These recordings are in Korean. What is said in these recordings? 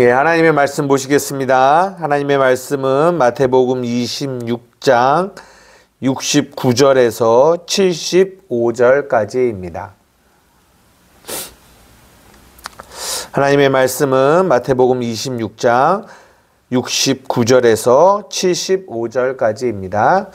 예, 하나님의 말씀 보시겠습니다. 하나님의 말씀은 마태복음 26장 69절에서 75절까지입니다. 하나님의 말씀은 마태복음 26장 69절에서 75절까지입니다.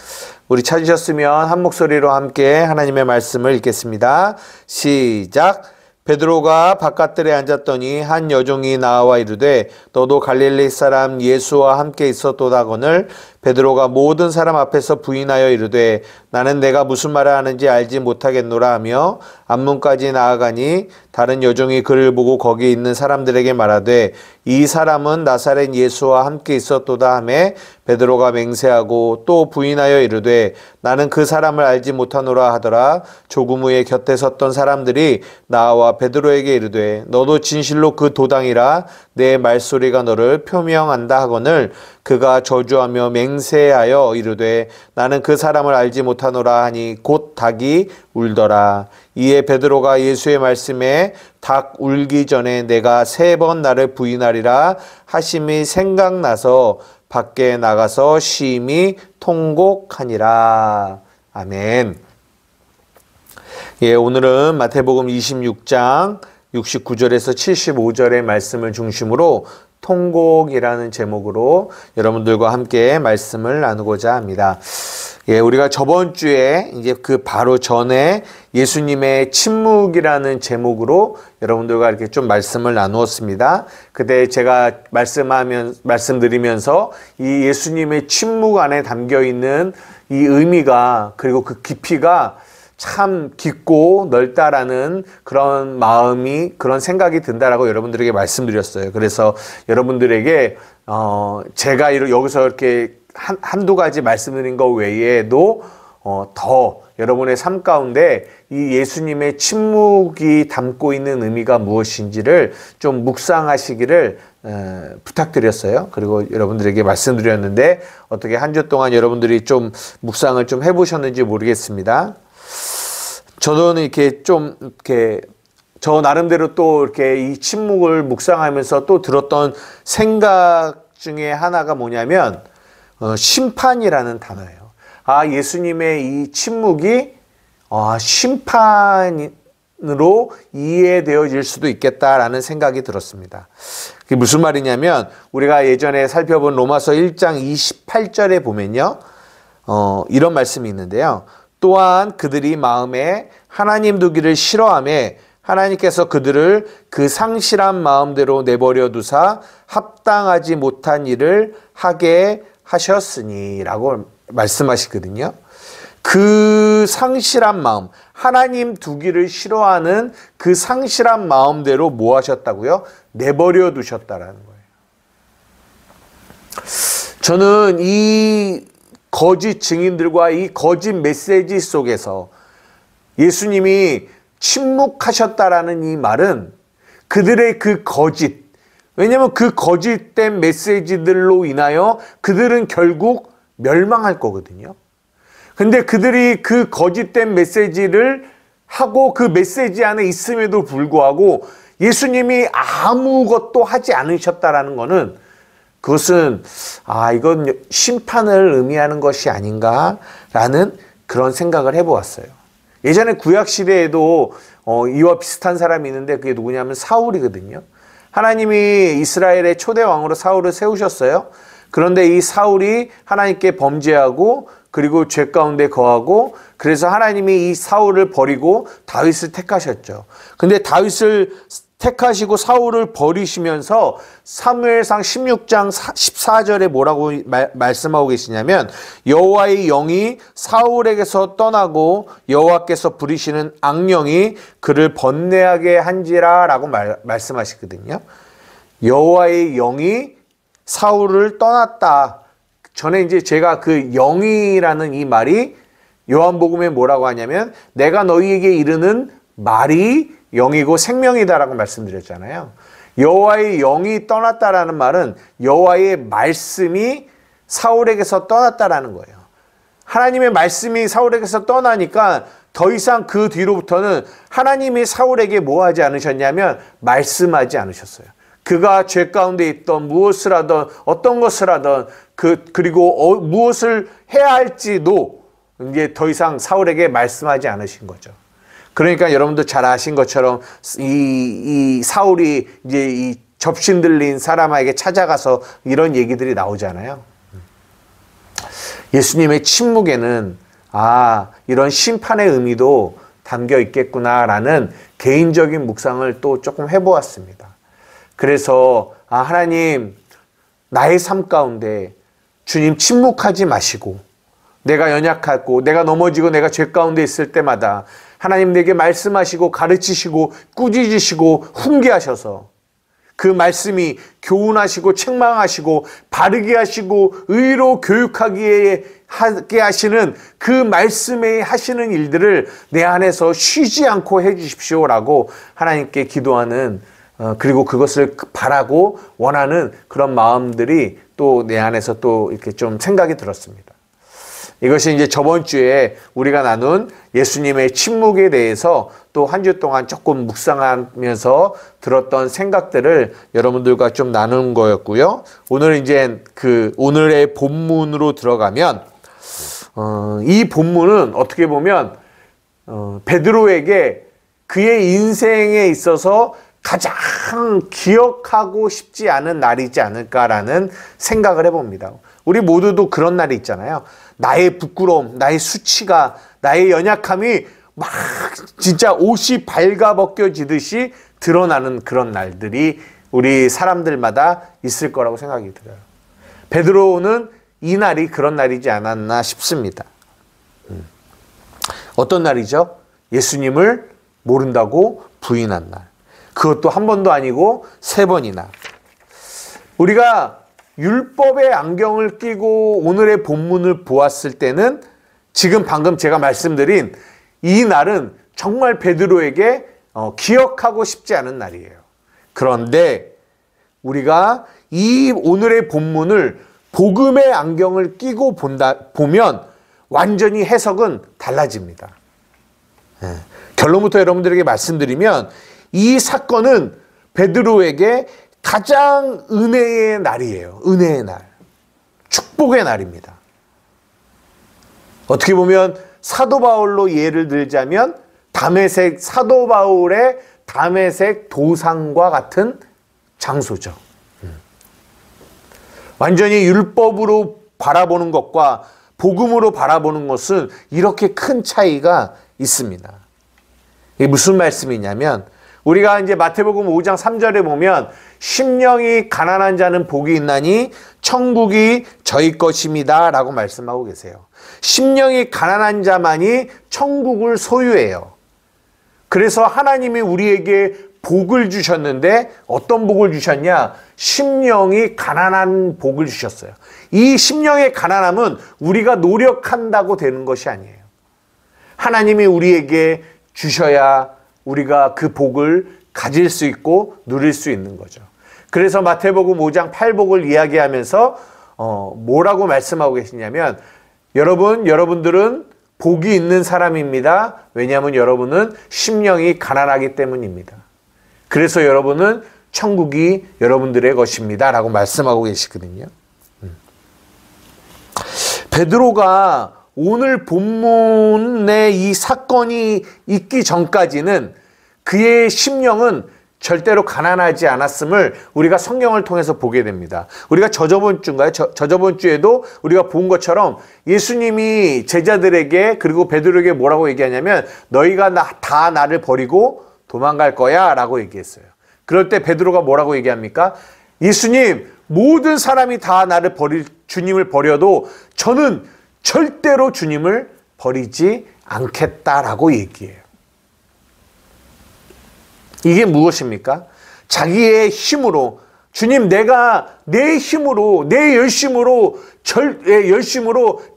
우리 찾으셨으면 한 목소리로 함께 하나님의 말씀을 읽겠습니다. 시작! 베드로가 바깥들에 앉았더니 한 여종이 나와 이르되 너도 갈릴리 사람 예수와 함께 있었도다거늘 베드로가 모든 사람 앞에서 부인하여 이르되 나는 내가 무슨 말을 하는지 알지 못하겠노라 하며 앞문까지 나아가니 다른 여종이 그를 보고 거기 있는 사람들에게 말하되 이 사람은 나사렛 예수와 함께 있었도다 하매 베드로가 맹세하고 또 부인하여 이르되 나는 그 사람을 알지 못하노라 하더라. 조금 후에 곁에 섰던 사람들이 나와 베드로에게 이르되 너도 진실로 그 도당이라 내 말소리가 너를 표명한다 하거늘 그가 저주하며 맹세하여 이르되 나는 그 사람을 알지 못하노라 하니 곧 닭이 울더라. 이에 베드로가 예수의 말씀에 닭 울기 전에 내가 3번 나를 부인하리라 하심이 생각나서 밖에 나가서 심히 통곡하니라. 아멘. 예, 오늘은 마태복음 26장 69절에서 75절의 말씀을 중심으로 통곡이라는 제목으로 여러분들과 함께 말씀을 나누고자 합니다. 예, 우리가 저번 주에 이제 그 바로 전에 예수님의 침묵이라는 제목으로 여러분들과 이렇게 좀 말씀을 나누었습니다. 그때 제가 말씀드리면서 이 예수님의 침묵 안에 담겨 있는 이 의미가 그리고 그 깊이가 참 깊고 넓다라는 그런 마음이 그런 생각이 든다라고 여러분들에게 말씀드렸어요. 그래서 여러분들에게 제가 여기서 이렇게 한두 가지 말씀드린 것 외에도 더 여러분의 삶 가운데 이 예수님의 침묵이 담고 있는 의미가 무엇인지를 좀 묵상하시기를 부탁드렸어요. 그리고 여러분들에게 말씀드렸는데 어떻게 한 주 동안 여러분들이 좀 묵상을 좀 해보셨는지 모르겠습니다. 저는 이렇게 저 나름대로 또 이렇게 이 침묵을 묵상하면서 또 들었던 생각 중에 하나가 뭐냐면 심판이라는 단어예요. 예수님의 이 침묵이 심판으로 이해되어질 수도 있겠다라는 생각이 들었습니다. 그게 무슨 말이냐면 우리가 예전에 살펴본 로마서 1장 28절에 보면요. 이런 말씀이 있는데요. 또한 그들이 마음에 하나님 두기를 싫어하며 하나님께서 그들을 그 상실한 마음대로 내버려 두사 합당하지 못한 일을 하게 하셨으니 라고 말씀하시거든요. 그 상실한 마음, 하나님 두기를 싫어하는 그 상실한 마음대로 뭐 하셨다고요? 내버려 두셨다라는 거예요. 저는 이 거짓 증인들과 이 거짓 메시지 속에서 예수님이 침묵하셨다라는 이 말은 그들의 그 거짓, 왜냐하면 그 거짓된 메시지들로 인하여 그들은 결국 멸망할 거거든요. 근데 그들이 그 거짓된 메시지를 하고 그 메시지 안에 있음에도 불구하고 예수님이 아무것도 하지 않으셨다라는 것은 그것은 이건 심판을 의미하는 것이 아닌가라는 그런 생각을 해보았어요. 예전에 구약시대에도 이와 비슷한 사람이 있는데 그게 누구냐면 사울이거든요. 하나님이 이스라엘의 초대 왕으로 사울을 세우셨어요. 그런데 이 사울이 하나님께 범죄하고 그리고 죄 가운데 거하고 그래서 하나님이 이 사울을 버리고 다윗을 택하셨죠. 근데 다윗을 택하시고 사울을 버리시면서 사무엘상 16장 14절에 뭐라고 말씀하고 계시냐면 여호와의 영이 사울에게서 떠나고 여호와께서 부리시는 악령이 그를 번뇌하게 한지라 라고 말씀하시거든요. 여호와의 영이 사울을 떠났다. 전에 이제 제가 그 영이라는 이 말이 요한복음에 뭐라고 하냐면 내가 너희에게 이르는 말이 영이고 생명이다라고 말씀드렸잖아요. 여호와의 영이 떠났다라는 말은 여호와의 말씀이 사울에게서 떠났다라는 거예요. 하나님의 말씀이 사울에게서 떠나니까 더 이상 그 뒤로부터는 하나님이 사울에게 뭐 하지 않으셨냐면 말씀하지 않으셨어요. 그가 죄 가운데 있던 무엇을 하든 어떤 것을 하든 그리고 무엇을 해야 할지도 이제 더 이상 사울에게 말씀하지 않으신 거죠. 그러니까 여러분도 잘 아신 것처럼 이 사울이 이제 이 접신 들린 사람에게 찾아가서 이런 얘기들이 나오잖아요. 예수님의 침묵에는 이런 심판의 의미도 담겨 있겠구나라는 개인적인 묵상을 또 조금 해보았습니다. 그래서 하나님, 나의 삶 가운데 주님 침묵하지 마시고, 내가 연약하고 내가 넘어지고 내가 죄 가운데 있을 때마다 하나님 내게 말씀하시고 가르치시고 꾸짖으시고 훈계하셔서 그 말씀이 교훈하시고 책망하시고 바르게 하시고 의로 교육하게 하시는 그 말씀에 하시는 일들을 내 안에서 쉬지 않고 해 주십시오라고 하나님께 기도하는, 그리고 그것을 바라고 원하는 그런 마음들이 또 내 안에서 또 이렇게 좀 생각이 들었습니다. 이것이 이제 저번 주에 우리가 나눈 예수님의 침묵에 대해서 또 한 주 동안 조금 묵상하면서 들었던 생각들을 여러분들과 좀 나눈 거였고요. 오늘 이제 오늘의 본문으로 들어가면, 이 본문은 어떻게 보면, 베드로에게 그의 인생에 있어서 가장 기억하고 싶지 않은 날이지 않을까라는 생각을 해봅니다. 우리 모두도 그런 날이 있잖아요. 나의 부끄러움, 나의 수치가, 나의 연약함이 막 진짜 옷이 발가벗겨지듯이 드러나는 그런 날들이 우리 사람들마다 있을 거라고 생각이 들어요. 베드로는 이 날이 그런 날이지 않았나 싶습니다. 어떤 날이죠? 예수님을 모른다고 부인한 날. 그것도 한 번도 아니고 3번이나. 우리가 율법의 안경을 끼고 오늘의 본문을 보았을 때는 지금 방금 제가 말씀드린 이 날은 정말 베드로에게 기억하고 싶지 않은 날이에요. 그런데 우리가 이 오늘의 본문을 복음의 안경을 끼고 보면 완전히 해석은 달라집니다. 결론부터 여러분들에게 말씀드리면 이 사건은 베드로에게 가장 은혜의 날이에요. 은혜의 날. 축복의 날입니다. 어떻게 보면 사도 바울로 예를 들자면 사도 바울의 다메섹 도상과 같은 장소죠. 완전히 율법으로 바라보는 것과 복음으로 바라보는 것은 이렇게 큰 차이가 있습니다. 이게 무슨 말씀이냐면, 우리가 이제 마태복음 5장 3절에 보면 심령이 가난한 자는 복이 있나니 천국이 저희 것입니다 라고 말씀하고 계세요. 심령이 가난한 자만이 천국을 소유해요. 그래서 하나님이 우리에게 복을 주셨는데 어떤 복을 주셨냐? 심령이 가난한 복을 주셨어요. 이 심령의 가난함은 우리가 노력한다고 되는 것이 아니에요. 하나님이 우리에게 주셔야 우리가 그 복을 가질 수 있고 누릴 수 있는 거죠. 그래서 마태복음 5장 8복을 이야기하면서 뭐라고 말씀하고 계시냐면, 여러분들은 복이 있는 사람입니다. 왜냐하면 여러분은 심령이 가난하기 때문입니다. 그래서 여러분은 천국이 여러분들의 것입니다 라고 말씀하고 계시거든요. 베드로가 오늘 본문의 이 사건이 있기 전까지는 그의 심령은 절대로 가난하지 않았음을 우리가 성경을 통해서 보게 됩니다. 우리가 저저번 주에도 우리가 본 것처럼 예수님이 제자들에게 그리고 베드로에게 뭐라고 얘기하냐면, 너희가 다 나를 버리고 도망갈 거야 라고 얘기했어요. 그럴 때 베드로가 뭐라고 얘기합니까? 예수님, 모든 사람이 다 주님을 버려도 저는 절대로 주님을 버리지 않겠다라고 얘기해요. 이게 무엇입니까? 자기의 힘으로, 주님, 내가 내 힘으로, 내 열심으로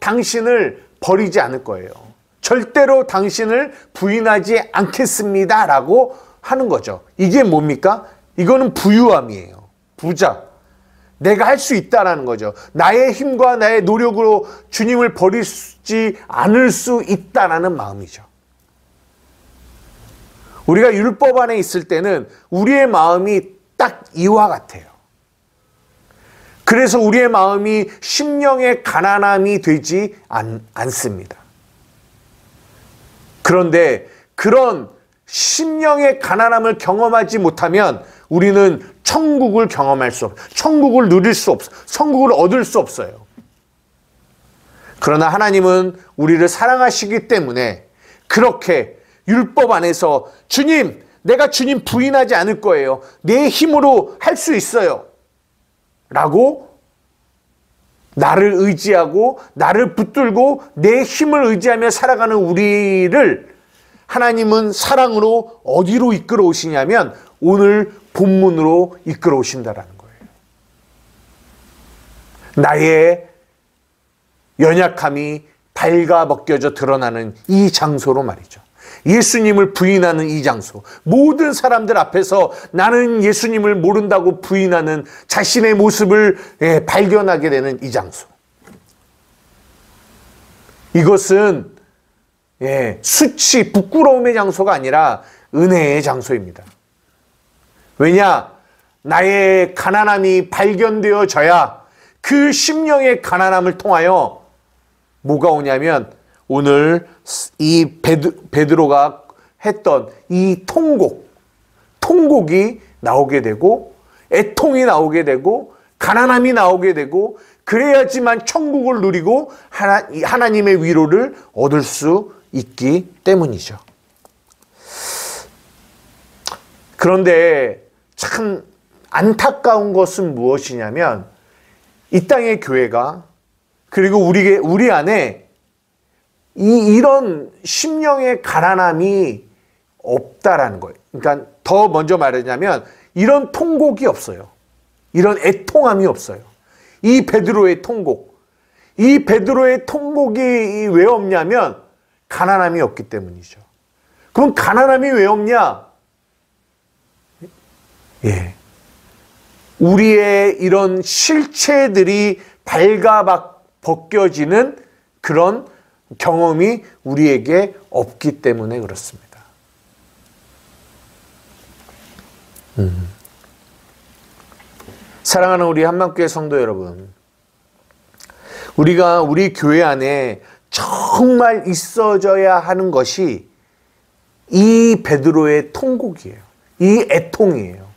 당신을 버리지 않을 거예요. 절대로 당신을 부인하지 않겠습니다 라고 하는 거죠. 이게 뭡니까? 이거는 부유함이에요. 부자. 내가 할 수 있다라는 거죠. 나의 힘과 나의 노력으로 주님을 버리지 않을 수 있다라는 마음이죠. 우리가 율법 안에 있을 때는 우리의 마음이 딱 이와 같아요. 그래서 우리의 마음이 심령의 가난함이 되지 않습니다. 그런데 그런 심령의 가난함을 경험하지 못하면 우리는 천국을 경험할 수 없어요. 천국을 누릴 수 없어요. 천국을 얻을 수 없어요. 그러나 하나님은 우리를 사랑하시기 때문에 그렇게 율법 안에서 주님, 내가 주님 부인하지 않을 거예요. 내 힘으로 할 수 있어요. 라고 나를 의지하고 나를 붙들고 내 힘을 의지하며 살아가는 우리를 하나님은 사랑으로 어디로 이끌어 오시냐면 오늘 본문으로 이끌어 오신다라는 거예요. 나의 연약함이 발가벗겨져 드러나는 이 장소로 말이죠. 예수님을 부인하는 이 장소, 모든 사람들 앞에서 나는 예수님을 모른다고 부인하는 자신의 모습을 발견하게 되는 이 장소. 이것은 수치, 부끄러움의 장소가 아니라 은혜의 장소입니다. 왜냐? 나의 가난함이 발견되어져야 그 심령의 가난함을 통하여 뭐가 오냐면 오늘 이 베드로가 했던 이 통곡이 나오게 되고 애통이 나오게 되고 가난함이 나오게 되고 그래야지만 천국을 누리고 하나님의 위로를 얻을 수 있기 때문이죠. 그런데 참 안타까운 것은 무엇이냐면 이 땅의 교회가 그리고 우리 안에 이런 심령의 가난함이 없다라는 거예요. 그러니까 더 먼저 말하자면 이런 통곡이 없어요. 이런 애통함이 없어요. 이 베드로의 통곡. 이 베드로의 통곡이 왜 없냐면 가난함이 없기 때문이죠. 그럼 가난함이 왜 없냐? 우리의 이런 실체들이 발가벗겨지는 그런 경험이 우리에게 없기 때문에 그렇습니다. 사랑하는 우리 한만교회 성도 여러분, 우리가 우리 교회 안에 정말 있어져야 하는 것이 이 베드로의 통곡이에요. 이 애통이에요.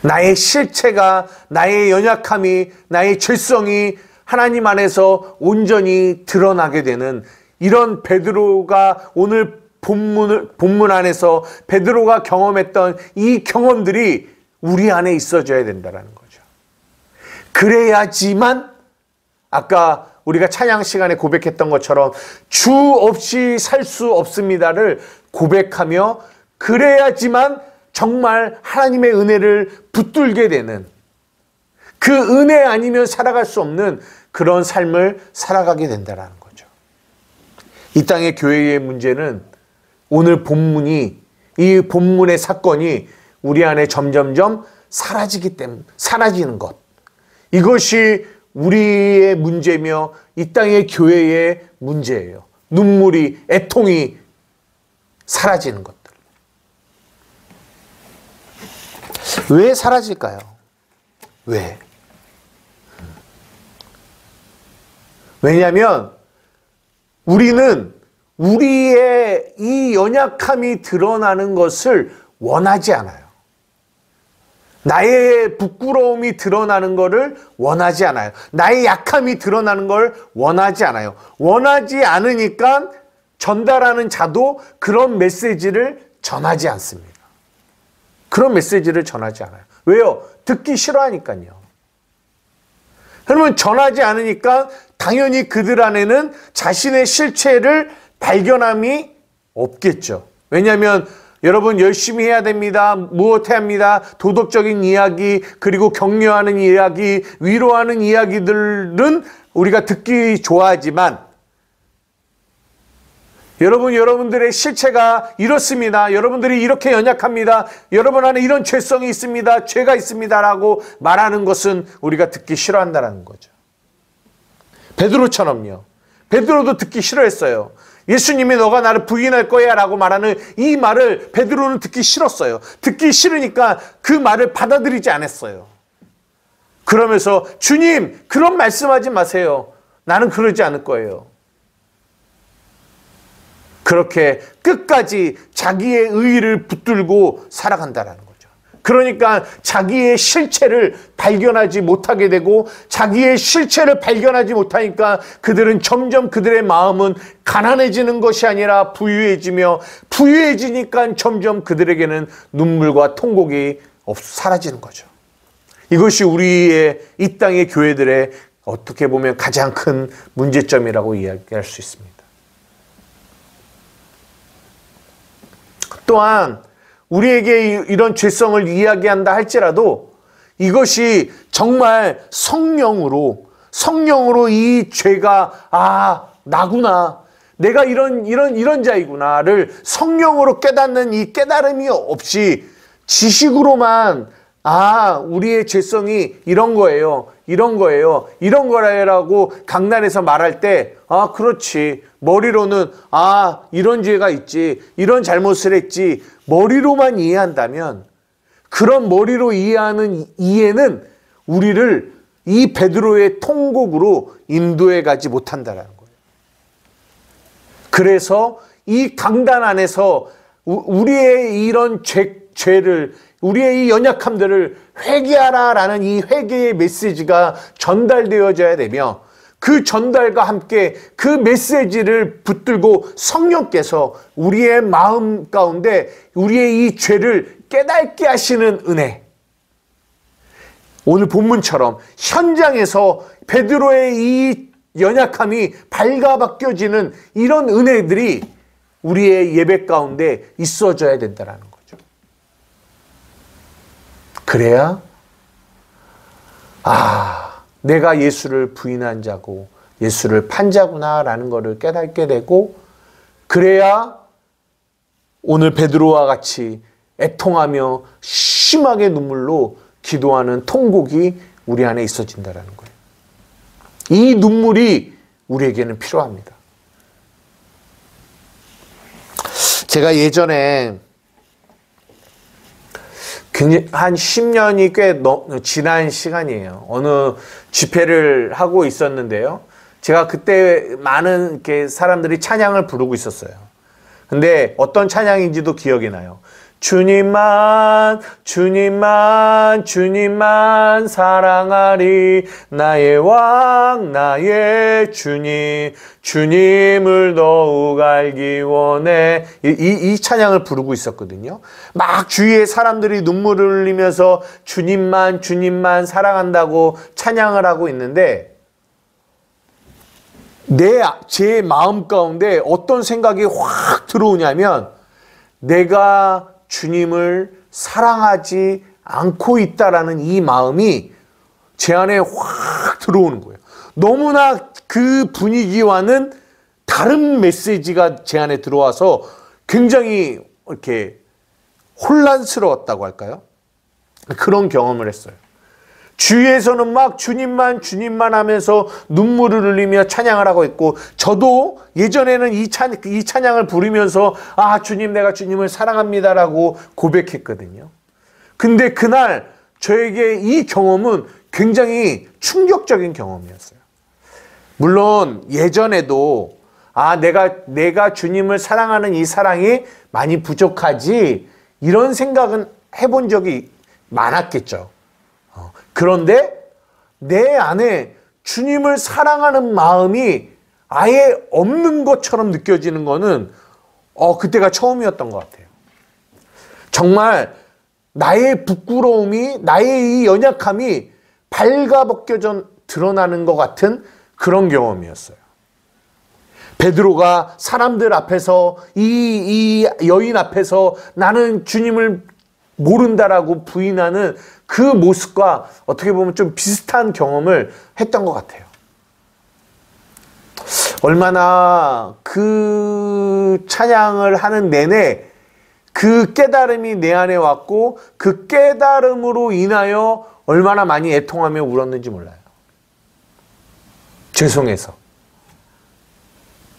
나의 실체가, 나의 연약함이, 나의 죄성이 하나님 안에서 온전히 드러나게 되는 이런 베드로가 오늘 본문 안에서 베드로가 경험했던 이 경험들이 우리 안에 있어져야 된다는 거죠. 그래야지만 아까 우리가 찬양 시간에 고백했던 것처럼 주 없이 살 수 없습니다를 고백하며 그래야지만 정말 하나님의 은혜를 붙들게 되는 그 은혜 아니면 살아갈 수 없는 그런 삶을 살아가게 된다는 거죠. 이 땅의 교회의 문제는 오늘 이 본문의 사건이 우리 안에 점점점 사라지는 것. 이것이 우리의 문제며 이 땅의 교회의 문제예요. 눈물이, 애통이 사라지는 것들. 왜 사라질까요? 왜? 왜냐하면 우리는 우리의 이 연약함이 드러나는 것을 원하지 않아요. 나의 부끄러움이 드러나는 것을 원하지 않아요. 나의 약함이 드러나는 걸 원하지 않아요. 원하지 않으니까 전달하는 자도 그런 메시지를 전하지 않습니다. 그런 메시지를 전하지 않아요. 왜요? 듣기 싫어하니까요. 그러면 전하지 않으니까 당연히 그들 안에는 자신의 실체를 발견함이 없겠죠. 왜냐하면 여러분 열심히 해야 됩니다. 무엇해야 합니다. 도덕적인 이야기, 그리고 격려하는 이야기, 위로하는 이야기들은 우리가 듣기 좋아하지만 여러분들의 실체가 이렇습니다. 여러분들이 이렇게 연약합니다. 여러분 안에 이런 죄성이 있습니다. 죄가 있습니다라고 말하는 것은 우리가 듣기 싫어한다는 거죠. 베드로처럼요. 베드로도 듣기 싫어했어요. 예수님이 너가 나를 부인할 거야 라고 말하는 이 말을 베드로는 듣기 싫었어요. 듣기 싫으니까 그 말을 받아들이지 않았어요. 그러면서 주님, 그런 말씀하지 마세요. 나는 그러지 않을 거예요. 그렇게 끝까지 자기의 의의를 붙들고 살아간다라는 거죠. 그러니까 자기의 실체를 발견하지 못하게 되고, 자기의 실체를 발견하지 못하니까 그들은 점점 그들의 마음은 가난해지는 것이 아니라 부유해지며, 부유해지니까 점점 그들에게는 눈물과 통곡이 사라지는 거죠. 이것이 우리의 이 땅의 교회들의 어떻게 보면 가장 큰 문제점이라고 이야기할 수 있습니다. 또한 우리에게 이런 죄성을 이야기한다 할지라도 이것이 정말 성령으로 이 죄가 나구나, 내가 이런 자이구나를 성령으로 깨닫는 이 깨달음이 없이 지식으로만 우리의 죄성이 이런 거예요, 이런 거라고 강단에서 말할 때 그렇지, 머리로는 이런 죄가 있지, 이런 잘못을 했지, 머리로만 이해한다면 그런 머리로 이해하는 이해는 우리를 이 베드로의 통곡으로 인도해 가지 못한다는 거예요. 그래서 이 강단 안에서 우리의 이런 죄를, 우리의 이 연약함들을 회개하라라는 이 회개의 메시지가 전달되어져야 되며, 그 전달과 함께 그 메시지를 붙들고 성령께서 우리의 마음 가운데 우리의 이 죄를 깨닫게 하시는 은혜, 오늘 본문처럼 현장에서 베드로의 이 연약함이 발가벗겨지는 이런 은혜들이 우리의 예배 가운데 있어져야 된다는 거죠. 그래야 내가 예수를 부인한 자고 예수를 판 자구나라는 것을 깨닫게 되고, 그래야 오늘 베드로와 같이 애통하며 심하게 눈물로 기도하는 통곡이 우리 안에 있어진다는 거예요. 이 눈물이 우리에게는 필요합니다. 제가 예전에 한 10년이 꽤 지난 시간이에요. 어느 집회를 하고 있었는데요. 제가 그때 많은 이렇게 사람들이 찬양을 부르고 있었어요. 근데 어떤 찬양인지도 기억이 나요. 주님만, 주님만, 주님만 사랑하리, 나의 왕, 나의 주님, 주님을 더욱 알기 원해. 이 찬양을 부르고 있었거든요. 막 주위에 사람들이 눈물을 흘리면서 주님만, 주님만 사랑한다고 찬양을 하고 있는데, 제 마음 가운데 어떤 생각이 확 들어오냐면, 내가 주님을 사랑하지 않고 있다라는 이 마음이 제 안에 확 들어오는 거예요. 너무나 그 분위기와는 다른 메시지가 제 안에 들어와서 굉장히 이렇게 혼란스러웠다고 할까요? 그런 경험을 했어요. 주위에서는 막 주님만, 주님만 하면서 눈물을 흘리며 찬양을 하고 있고, 저도 예전에는 이 찬양을 부르면서 주님, 내가 주님을 사랑합니다라고 고백했거든요. 근데 그날 저에게 이 경험은 굉장히 충격적인 경험이었어요. 물론 예전에도 내가 주님을 사랑하는 이 사랑이 많이 부족하지, 이런 생각은 해본 적이 많았겠죠. 그런데 내 안에 주님을 사랑하는 마음이 아예 없는 것처럼 느껴지는 거는 그때가 처음이었던 것 같아요. 정말 나의 부끄러움이, 나의 이 연약함이 발가벗겨져 드러나는 것 같은 그런 경험이었어요. 베드로가 사람들 앞에서, 이 여인 앞에서 나는 주님을 모른다라고 부인하는 그 모습과 어떻게 보면 좀 비슷한 경험을 했던 것 같아요. 얼마나 그 찬양을 하는 내내 그 깨달음이 내 안에 왔고, 그 깨달음으로 인하여 얼마나 많이 애통하며 울었는지 몰라요. 죄송해서.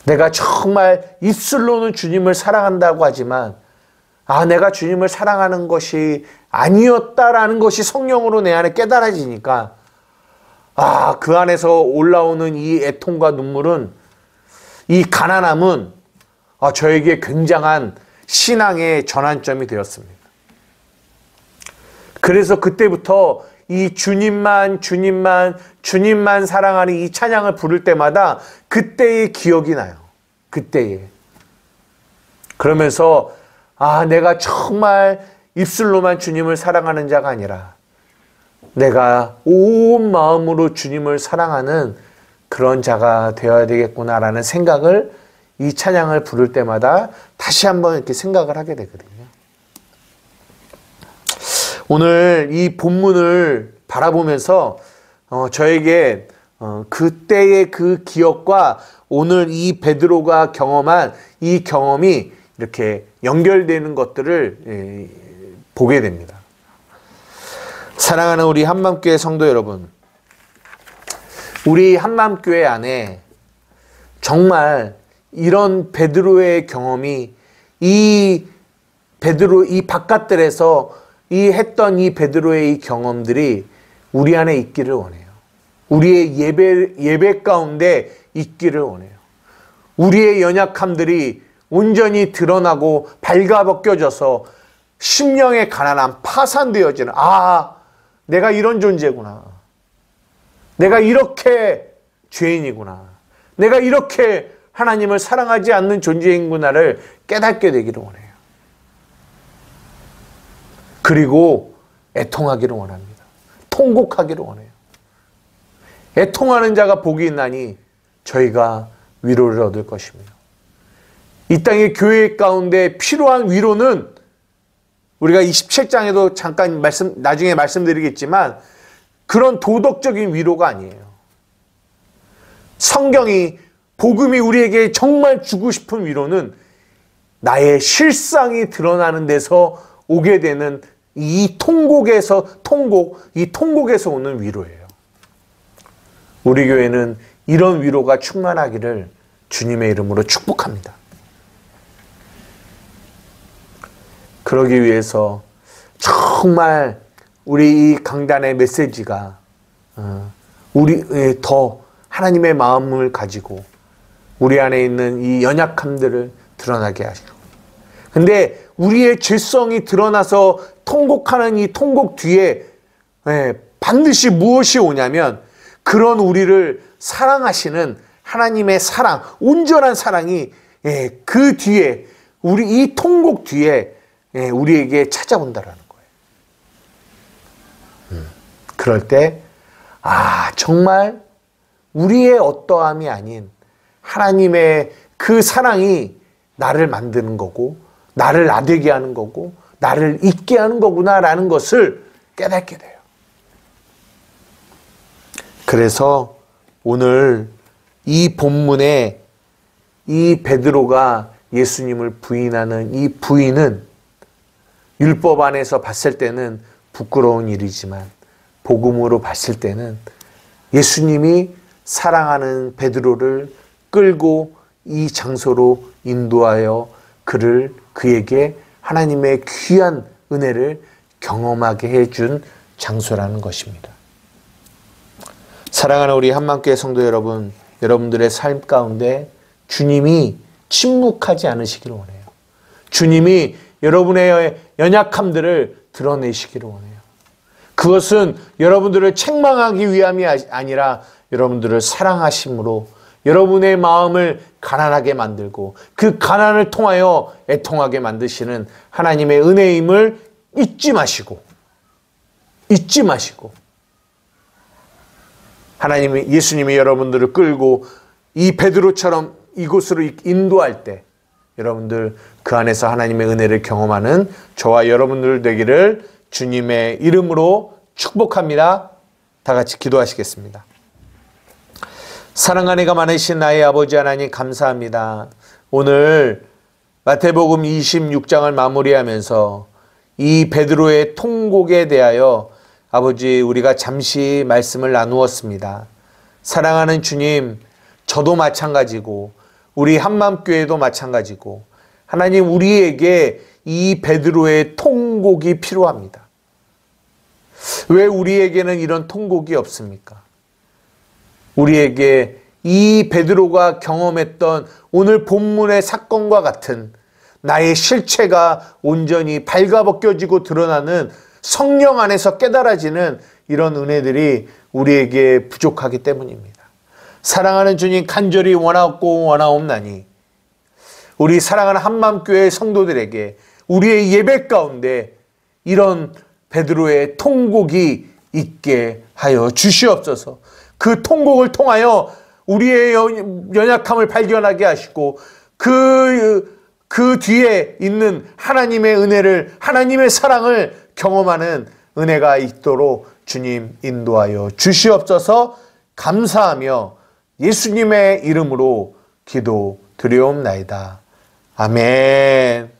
내가 정말 입술로는 주님을 사랑한다고 하지만 내가 주님을 사랑하는 것이 아니었다라는 것이 성령으로 내 안에 깨달아지니까 그 안에서 올라오는 이 애통과 눈물은, 이 가난함은 저에게 굉장한 신앙의 전환점이 되었습니다. 그래서 그때부터 이 주님만 사랑하는 이 찬양을 부를 때마다 그때의 기억이 나요. 그때에. 그러면서 내가 정말 입술로만 주님을 사랑하는 자가 아니라 내가 온 마음으로 주님을 사랑하는 그런 자가 되어야 되겠구나라는 생각을 이 찬양을 부를 때마다 다시 한번 이렇게 생각을 하게 되거든요. 오늘 이 본문을 바라보면서 저에게 그때의 그 기억과 오늘 이 베드로가 경험한 이 경험이 이렇게 연결되는 것들을 보게 됩니다. 사랑하는 우리 한맘교회 성도 여러분, 우리 한맘교회 안에 정말 이런 베드로의 경험이 이 바깥들에서 했던 이 베드로의 이 경험들이 우리 안에 있기를 원해요. 우리의 예배 가운데 있기를 원해요. 우리의 연약함들이 온전히 드러나고 발가벗겨져서 심령의 가난함, 파산되어지는, 내가 이런 존재구나. 내가 이렇게 죄인이구나. 내가 이렇게 하나님을 사랑하지 않는 존재인구나를 깨닫게 되기를 원해요. 그리고 애통하기를 원합니다. 통곡하기를 원해요. 애통하는 자가 복이 있나니 저희가 위로를 얻을 것입니다. 이 땅의 교회 가운데 필요한 위로는 우리가 27장에도 잠깐 나중에 말씀드리겠지만 그런 도덕적인 위로가 아니에요. 성경이, 복음이 우리에게 정말 주고 싶은 위로는 나의 실상이 드러나는 데서 오게 되는 이 통곡에서 오는 위로예요. 우리 교회는 이런 위로가 충만하기를 주님의 이름으로 축복합니다. 그러기 위해서 정말 우리 이 강단의 메시지가 더 하나님의 마음을 가지고 우리 안에 있는 이 연약함들을 드러나게 하시고, 근데 우리의 죄성이 드러나서 통곡하는 이 통곡 뒤에 반드시 무엇이 오냐면 그런 우리를 사랑하시는 하나님의 사랑, 온전한 사랑이 그 뒤에, 우리 이 통곡 뒤에 우리에게 찾아온다라는 거예요. 그럴 때 정말 우리의 어떠함이 아닌 하나님의 그 사랑이 나를 만드는 거고 나를 나되게 하는 거고 나를 잊게 하는 거구나라는 것을 깨닫게 돼요. 그래서 오늘 이 본문에 이 베드로가 예수님을 부인하는 이 부인은 율법 안에서 봤을 때는 부끄러운 일이지만 복음으로 봤을 때는 예수님이 사랑하는 베드로를 끌고 이 장소로 인도하여 그에게 하나님의 귀한 은혜를 경험하게 해준 장소라는 것입니다. 사랑하는 우리 한맘교회 성도 여러분, 여러분들의 삶 가운데 주님이 침묵하지 않으시기를 원해요. 주님이 여러분의 연약함들을 드러내시기를 원해요. 그것은 여러분들을 책망하기 위함이 아니라 여러분들을 사랑하심으로 여러분의 마음을 가난하게 만들고 그 가난을 통하여 애통하게 만드시는 하나님의 은혜임을 잊지 마시고 예수님이 여러분들을 끌고 이 베드로처럼 이곳으로 인도할 때 여러분들 그 안에서 하나님의 은혜를 경험하는 저와 여러분들 되기를 주님의 이름으로 축복합니다. 다 같이 기도하시겠습니다. 사랑과 은혜가 많으신 나의 아버지 하나님, 감사합니다. 오늘 마태복음 26장을 마무리하면서 이 베드로의 통곡에 대하여 아버지 우리가 잠시 말씀을 나누었습니다. 사랑하는 주님, 저도 마찬가지고 우리 한맘교회도 마찬가지고 하나님 우리에게 이 베드로의 통곡이 필요합니다. 왜 우리에게는 이런 통곡이 없습니까? 우리에게 이 베드로가 경험했던 오늘 본문의 사건과 같은 나의 실체가 온전히 발가벗겨지고 드러나는 성령 안에서 깨달아지는 이런 은혜들이 우리에게 부족하기 때문입니다. 사랑하는 주님 간절히 원하옵나니 우리 사랑하는 한맘교회 성도들에게 우리의 예배 가운데 이런 베드로의 통곡이 있게 하여 주시옵소서. 그 통곡을 통하여 우리의 연약함을 발견하게 하시고 그 뒤에 있는 하나님의 은혜를, 하나님의 사랑을 경험하는 은혜가 있도록 주님 인도하여 주시옵소서. 감사하며 예수님의 이름으로 기도드리옵나이다. 아멘.